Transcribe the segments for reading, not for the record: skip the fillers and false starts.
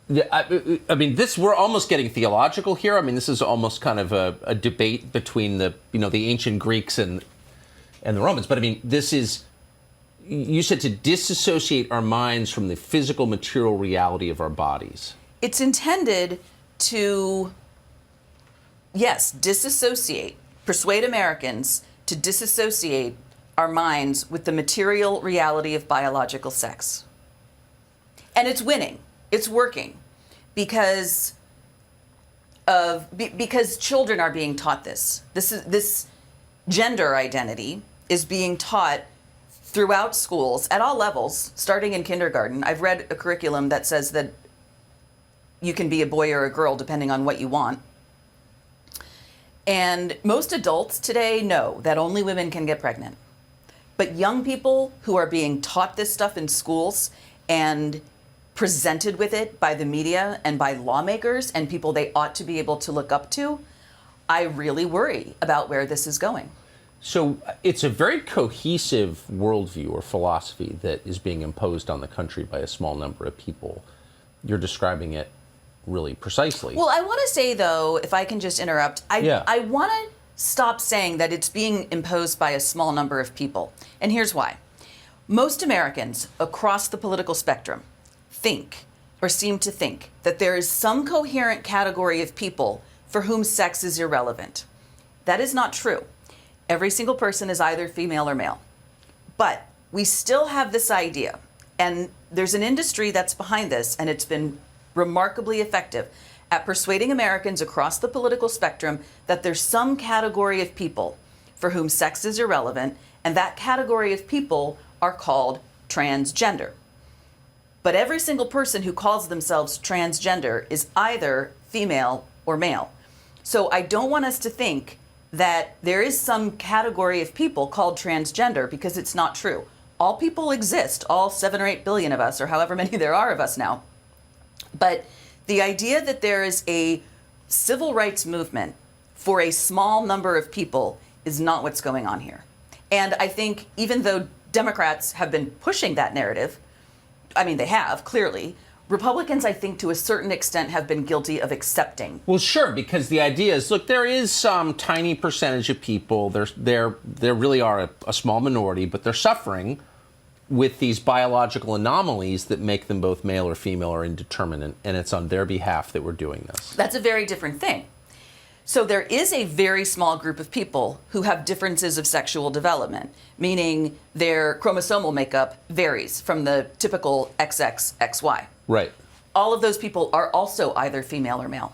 Yeah, I mean, we're almost getting theological here. I mean, this is almost kind of a debate between the ancient Greeks and the Romans. But I mean, you said to disassociate our minds from the physical, material reality of our bodies. It's intended to, yes, persuade Americans to disassociate our minds with the material reality of biological sex. And it's winning. It's working because children are being taught this. This gender identity is being taught throughout schools at all levels, starting in kindergarten. I've read a curriculum that says that you can be a boy or a girl depending on what you want. And most adults today know that only women can get pregnant. But young people who are being taught this stuff in schools and presented with it by the media and by lawmakers and people they ought to be able to look up to, I really worry about where this is going. So it's a very cohesive worldview or philosophy that is being imposed on the country by a small number of people. You're describing it really precisely. Well, I want to say, though, if I can just interrupt, I want to stop saying that it's being imposed by a small number of people. And here's why. Most Americans across the political spectrum think or seem to think that there is some coherent category of people for whom sex is irrelevant. That is not true. Every single person is either female or male. But we still have this idea, and there's an industry that's behind this, and it's been remarkably effective at persuading Americans across the political spectrum that there's some category of people for whom sex is irrelevant, and that category of people are called transgender. But every single person who calls themselves transgender is either female or male. So I don't want us to think that there is some category of people called transgender, because it's not true. All people exist, all 7 or 8 billion of us, or however many there are of us now. But the idea that there is a civil rights movement for a small number of people is not what's going on here. And I think even though Democrats have been pushing that narrative, I mean, they have, clearly, Republicans, I think, to a certain extent, have been guilty of accepting. Well, sure, because the idea is, look, there is some tiny percentage of people, there really are a small minority, but they're suffering with these biological anomalies that make them both male or female or indeterminate, and it's on their behalf that we're doing this. That's a very different thing. So there is a very small group of people who have differences of sexual development, meaning their chromosomal makeup varies from the typical XXXY. Right. All of those people are also either female or male.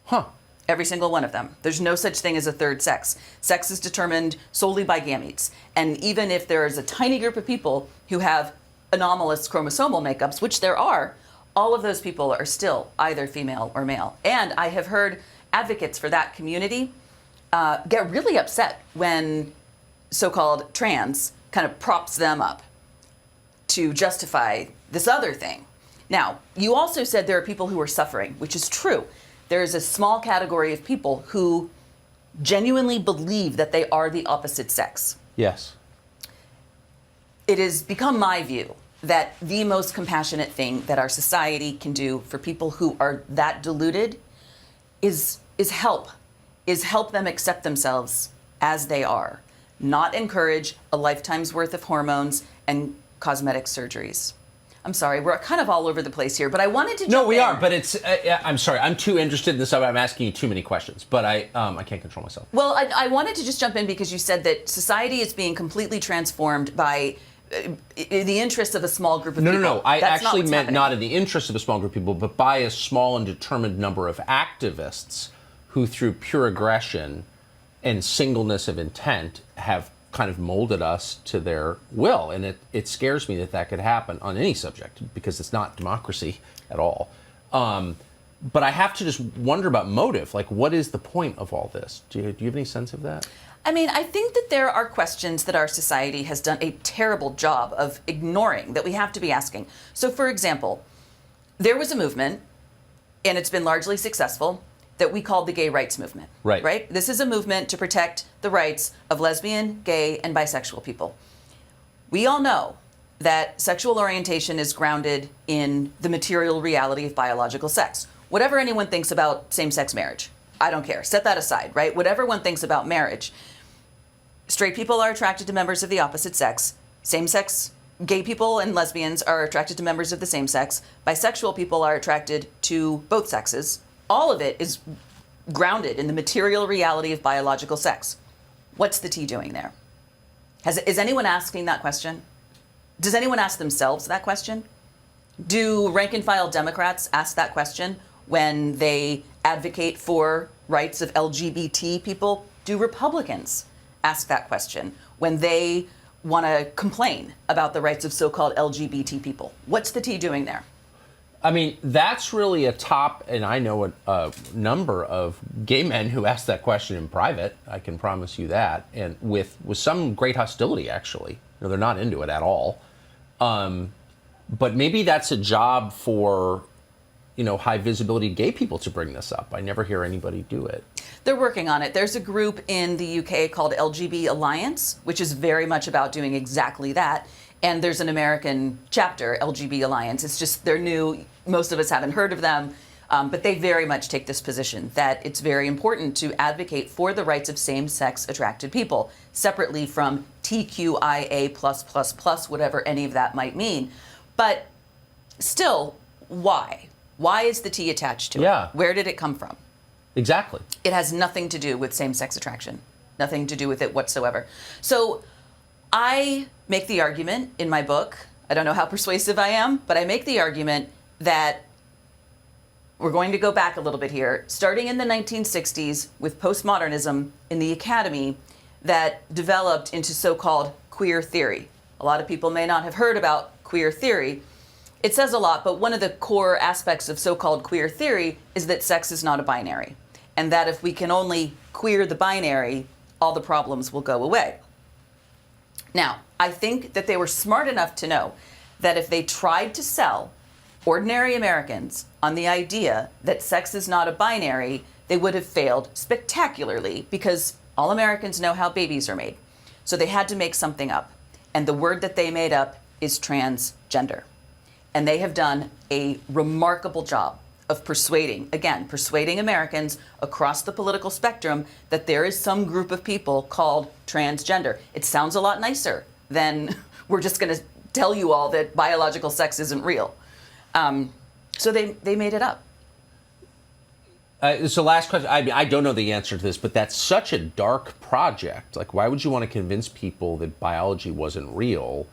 Huh. Every single one of them. There's no such thing as a third sex. Sex is determined solely by gametes. And even if there is a tiny group of people who have anomalous chromosomal makeups, which there are, all of those people are still either female or male. And I have heard advocates for that community get really upset when so-called trans kind of props them up to justify this other thing. Now, you also said there are people who are suffering, which is true. There is a small category of people who genuinely believe that they are the opposite sex. Yes. It has become my view that the most compassionate thing that our society can do for people who are that deluded is help them accept themselves as they are, not encourage a lifetime's worth of hormones and cosmetic surgeries. I'm sorry, we're kind of all over the place here, but I wanted to jump in. No, we are, but it's, I'm sorry, I'm too interested in this. I'm asking you too many questions, but I can't control myself. Well, I wanted to just jump in because you said that society is being completely transformed by the interests of a small group of people. No. I That's actually meant happening. not in the interest of a small group of people, but by a small and determined number of activists who, through pure aggression and singleness of intent, have kind of molded us to their will. And it scares me that could happen on any subject, because it's not democracy at all. But I have to just wonder about motive. Like, what is the point of all this? Do you have any sense of that? I mean, I think that there are questions that our society has done a terrible job of ignoring that we have to be asking. So, for example, there was a movement, and it's been largely successful, that we called the gay rights movement. Right? This is a movement to protect the rights of lesbian, gay, and bisexual people. We all know that sexual orientation is grounded in the material reality of biological sex. Whatever anyone thinks about same-sex marriage, I don't care. Set that aside, right? Whatever one thinks about marriage, straight people are attracted to members of the opposite sex. Same-sex gay people and lesbians are attracted to members of the same sex. Bisexual people are attracted to both sexes. All of it is grounded in the material reality of biological sex. What's the T doing there? Is anyone asking that question? Does anyone ask themselves that question? Do rank and file Democrats ask that question when they advocate for rights of LGBT people? Do Republicans ask that question when they want to complain about the rights of so-called LGBT people? What's the T doing there? I mean, that's really a top, and I know a number of gay men who ask that question in private. I can promise you that, and with some great hostility, actually. They're not into it at all. But maybe that's a job for, high visibility gay people to bring this up. I never hear anybody do it. They're working on it. There's a group in the UK called LGB Alliance, which is very much about doing exactly that. And there's an American chapter, LGB Alliance. It's just, they're new. Most of us haven't heard of them. But they very much take this position that it's very important to advocate for the rights of same-sex attracted people, separately from TQIA+++, whatever any of that might mean. But still, why? Why is the T attached to it? Where did it come from? Exactly. It has nothing to do with same-sex attraction. Nothing to do with it whatsoever. So I make the argument in my book, I don't know how persuasive I am, but I make the argument that we're going to go back a little bit here, starting in the 1960s with postmodernism in the academy that developed into so-called queer theory. A lot of people may not have heard about queer theory. It says a lot, but one of the core aspects of so-called queer theory is that sex is not a binary, and that if we can only queer the binary, all the problems will go away. Now, I think that they were smart enough to know that if they tried to sell ordinary Americans on the idea that sex is not a binary, they would have failed spectacularly, because all Americans know how babies are made. So they had to make something up. And the word that they made up is transgender. And they have done a remarkable job of persuading Americans across the political spectrum that there is some group of people called transgender. It sounds a lot nicer than we're just going to tell you all that biological sex isn't real. So they made it up. So last question, I don't know the answer to this, but that's such a dark project. Like, why would you want to convince people that biology wasn't real?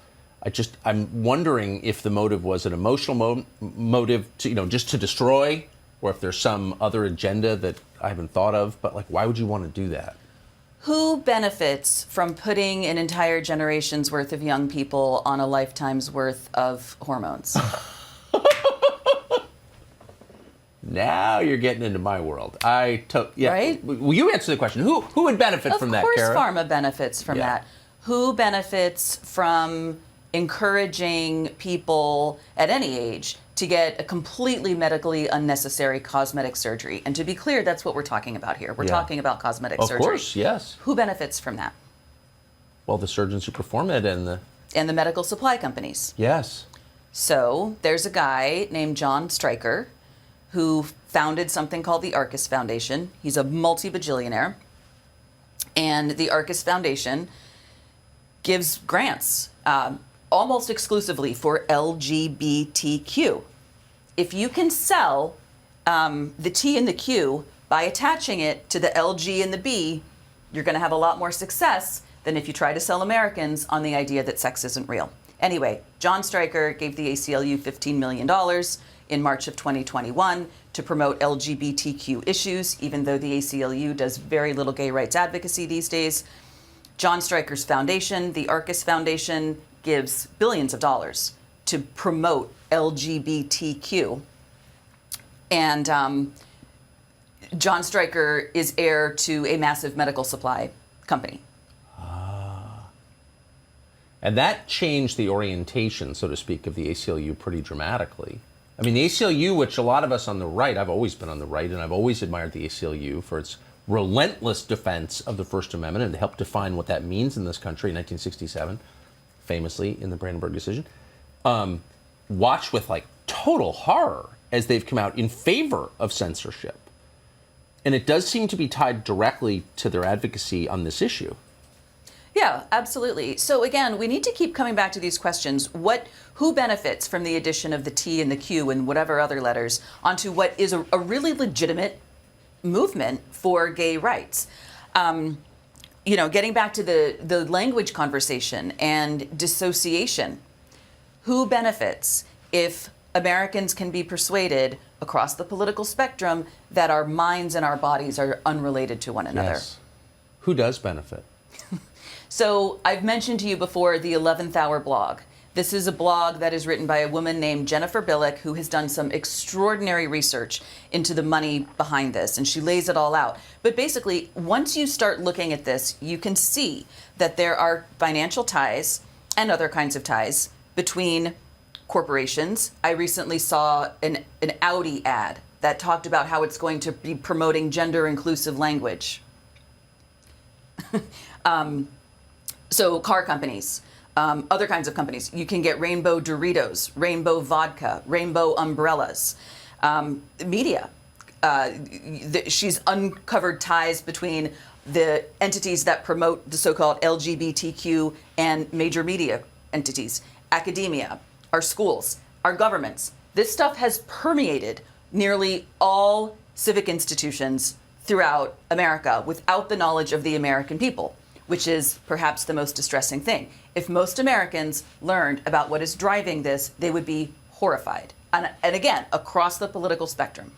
I'm wondering if the motive was an emotional motive to, just to destroy, or if there's some other agenda that I haven't thought of, but like, why would you want to do that? Who benefits from putting an entire generation's worth of young people on a lifetime's worth of hormones? Now you're getting into my world. Right? Well, you answer the question. Who would benefit from that, Kara? Of course pharma benefits from that. Who benefits from encouraging people at any age to get a completely medically unnecessary cosmetic surgery? And to be clear, that's what we're talking about here. We're talking about cosmetic surgery. Of course, yes. Who benefits from that? Well, the surgeons who perform it and the medical supply companies. Yes. So there's a guy named John Stryker who founded something called the Arcus Foundation. He's a multi-bajillionaire. And the Arcus Foundation gives grants almost exclusively for LGBTQ. If you can sell the T and the Q by attaching it to the LG and the B, you're going to have a lot more success than if you try to sell Americans on the idea that sex isn't real. Anyway, John Stryker gave the ACLU $15 million in March of 2021 to promote LGBTQ issues, even though the ACLU does very little gay rights advocacy these days. John Stryker's foundation, the Arcus Foundation, gives billions of dollars to promote LGBTQ. And John Stryker is heir to a massive medical supply company. And that changed the orientation, so to speak, of the ACLU pretty dramatically. I mean, the ACLU, which a lot of us on the right, I've always been on the right, and I've always admired the ACLU for its relentless defense of the First Amendment and to help define what that means in this country in 1967. famously in the Brandenburg decision, watched with like total horror as they've come out in favor of censorship. And it does seem to be tied directly to their advocacy on this issue. Yeah, absolutely. So again, we need to keep coming back to these questions. Who benefits from the addition of the T and the Q and whatever other letters onto what is a really legitimate movement for gay rights? Getting back to the language conversation and dissociation, who benefits if Americans can be persuaded across the political spectrum that our minds and our bodies are unrelated to one another? Yes. Who does benefit? So I've mentioned to you before the 11th Hour blog. This is a blog that is written by a woman named Jennifer Billick, who has done some extraordinary research into the money behind this, and she lays it all out. But basically, once you start looking at this, you can see that there are financial ties and other kinds of ties between corporations. I recently saw an Audi ad that talked about how it's going to be promoting gender-inclusive language. So car companies, other kinds of companies. You can get rainbow Doritos, rainbow vodka, rainbow umbrellas. Media. She's uncovered ties between the entities that promote the so-called LGBTQ and major media entities, academia, our schools, our governments. This stuff has permeated nearly all civic institutions throughout America without the knowledge of the American people, which is perhaps the most distressing thing. If most Americans learned about what is driving this, they would be horrified. And again, across the political spectrum.